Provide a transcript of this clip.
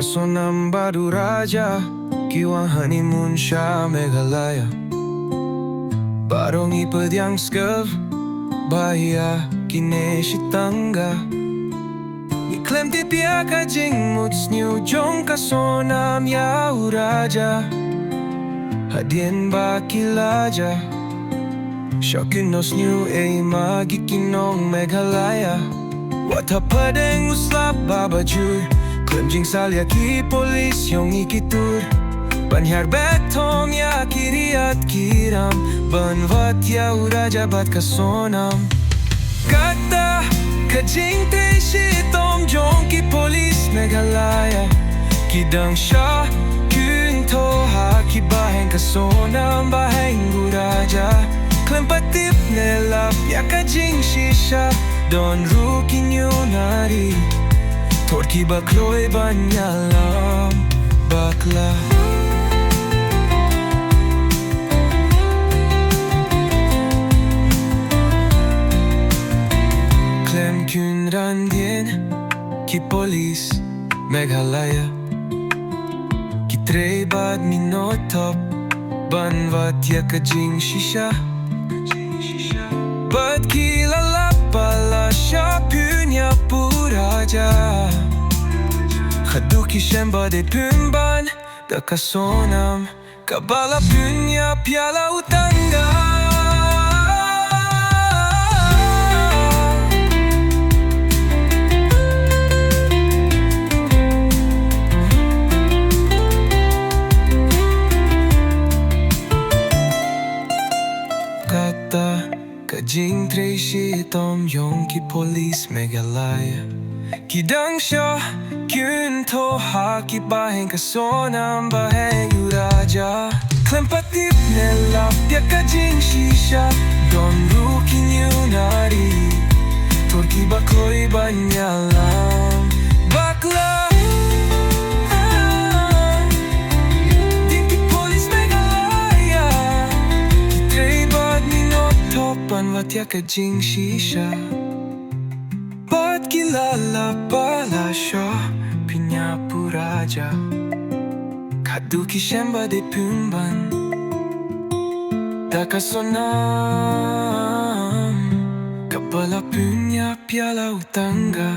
Sonam baru raja, kiwang honeymoon siya Meghalaya. Barong ipad yang skav, bahia kine si tangga. Iklem ti pia ka Jing muts niu jong ka Sonam ya uraja. Hadien ba kilaja, Shokinos niu ay magikinong Meghalaya. Wata padeng uslap babajur, Klem Jing salya ki polis yung ikitur. Banyar betom ya kiriat kiram, Banvat ya uraja bat ka Sonam. Kata ka Jing te shitom jong ki polis Meghalaya. Kidang siya kun toha ki baheng ka Sonam baheng uraja. Klem patip nelap ya ka Jing shisha, Don rukin yun nari Torki bakloy banyalam bakla. Klem kun randien ki polis Meghalaya. Ki trei bad minotop banvat ya ka Jing shisha. Bad kilala pala siya punya puraja. Haduki shemba de pumban da ka Sonam, kabala punya piala utanga. Kata ka Jing trei shitom yong ki polis Meghalaya. Kidang siya kun toha ki baheng ka Sonam baheng uraja. Klem patip nelap ya ka Jing shisha, Don rukin yun nari Torki bakloy banyalam bakla. Banvat ya ka Jing shisha. Bad kilala pala siya pinya puraja. Kaduki shemba de pumban da ka Sonam, kabala punya piala utanga.